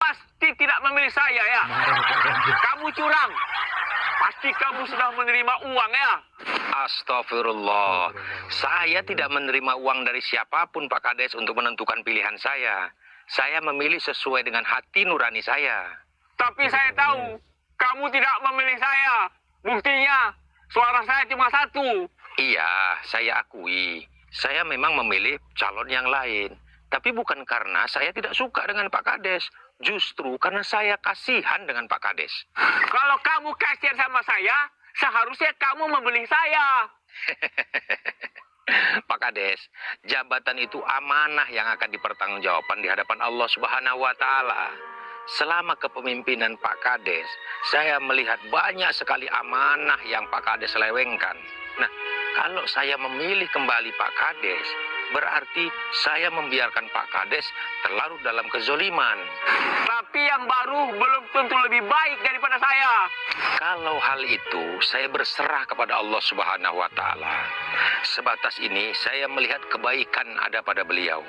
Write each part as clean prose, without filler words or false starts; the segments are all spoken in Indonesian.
pasti tidak memilih saya ya. Kamu curang. Pasti kamu sudah menerima uang ya. Astagfirullah. Saya tidak menerima uang dari siapapun Pak Kades untuk menentukan pilihan saya. Saya memilih sesuai dengan hati nurani saya. Tapi saya tahu kamu tidak memilih saya. Buktinya suara saya cuma satu. Iya, saya akui. Saya memang memilih calon yang lain. Tapi bukan karena saya tidak suka dengan Pak Kades. Justru karena saya kasihan dengan Pak Kades. Kalau kamu kasihan sama saya, seharusnya kamu membeli saya. Pak Kades, jabatan itu amanah yang akan dipertanggungjawabkan di hadapan Allah Subhanahu wa Ta'ala. Selama kepemimpinan Pak Kades, saya melihat banyak sekali amanah yang Pak Kades lewengkan. Nah, kalau saya memilih kembali Pak Kades, berarti saya membiarkan Pak Kades terlarut dalam kezoliman. Tapi yang baru belum tentu lebih baik daripada saya. Kalau hal itu, saya berserah kepada Allah Subhanahu wa Ta'ala. Sebatas ini, saya melihat kebaikan ada pada beliau.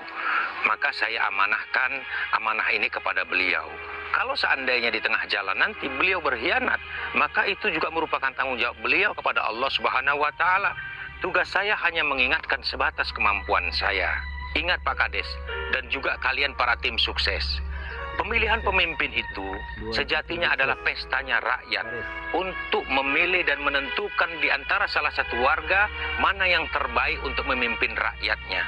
Maka saya amanahkan amanah ini kepada beliau. Kalau seandainya di tengah jalan nanti beliau berkhianat, maka itu juga merupakan tanggung jawab beliau kepada Allah Subhanahu wa Ta'ala. Tugas saya hanya mengingatkan sebatas kemampuan saya. Ingat Pak Kades, dan juga kalian para tim sukses. Pemilihan pemimpin itu sejatinya adalah pestanya rakyat untuk memilih dan menentukan di antara salah satu warga mana yang terbaik untuk memimpin rakyatnya.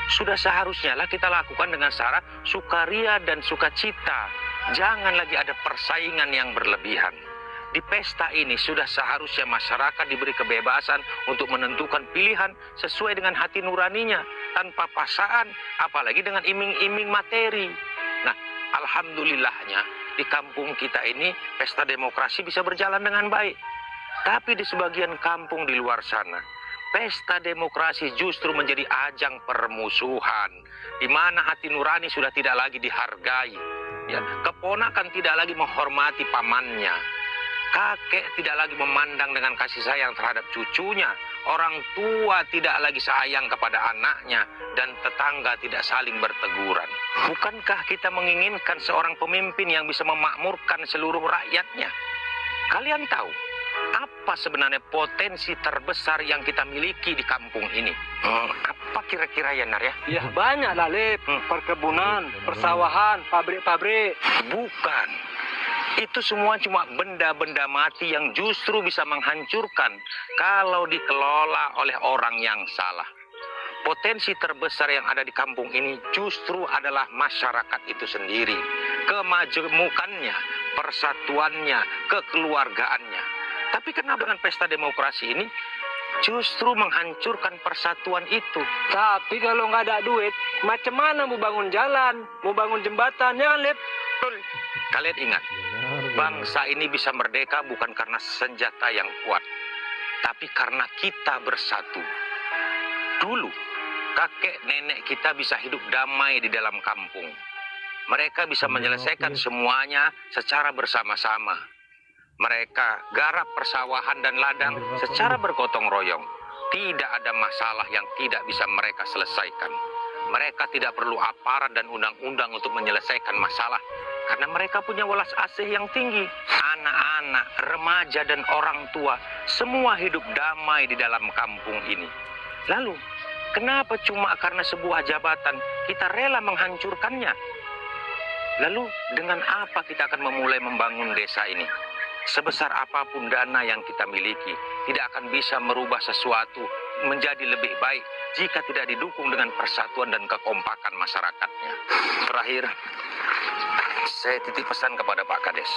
Sudah seharusnya lah kita lakukan dengan cara sukaria dan sukacita. Jangan lagi ada persaingan yang berlebihan. Di pesta ini sudah seharusnya masyarakat diberi kebebasan untuk menentukan pilihan sesuai dengan hati nuraninya, tanpa paksaan, apalagi dengan iming-iming materi. Nah, alhamdulillahnya di kampung kita ini pesta demokrasi bisa berjalan dengan baik. Tapi di sebagian kampung di luar sana, pesta demokrasi justru menjadi ajang permusuhan, di mana hati nurani sudah tidak lagi dihargai. Ya, keponakan tidak lagi menghormati pamannya. Kakek tidak lagi memandang dengan kasih sayang terhadap cucunya. Orang tua tidak lagi sayang kepada anaknya. Dan tetangga tidak saling berteguran. Bukankah kita menginginkan seorang pemimpin yang bisa memakmurkan seluruh rakyatnya? Kalian tahu apa sebenarnya potensi terbesar yang kita miliki di kampung ini? Apa kira-kira ya, Nar ya? Ya banyak lah, Lip. Perkebunan, persawahan, pabrik-pabrik. Bukan. Itu semua cuma benda-benda mati yang justru bisa menghancurkan kalau dikelola oleh orang yang salah. Potensi terbesar yang ada di kampung ini justru adalah masyarakat itu sendiri. Kemajemukannya, persatuannya, kekeluargaannya. Tapi kenapa dengan pesta demokrasi ini justru menghancurkan persatuan itu? Tapi kalau nggak ada duit, macam mana mau bangun jalan, mau bangun jembatan, ya kan, Lip? Betul. Kalian ingat, bangsa ini bisa merdeka bukan karena senjata yang kuat, tapi karena kita bersatu. Dulu, kakek nenek kita bisa hidup damai di dalam kampung. Mereka bisa menyelesaikan semuanya secara bersama-sama. Mereka garap persawahan dan ladang secara bergotong royong. Tidak ada masalah yang tidak bisa mereka selesaikan. Mereka tidak perlu aparat dan undang-undang untuk menyelesaikan masalah. Karena mereka punya welas asih yang tinggi. Anak-anak, remaja, dan orang tua semua hidup damai di dalam kampung ini. Lalu, kenapa cuma karena sebuah jabatan kita rela menghancurkannya? Lalu, dengan apa kita akan memulai membangun desa ini? Sebesar apapun dana yang kita miliki, tidak akan bisa merubah sesuatu menjadi lebih baik jika tidak didukung dengan persatuan dan kekompakan masyarakatnya. Terakhir, saya titip pesan kepada Pak Kades.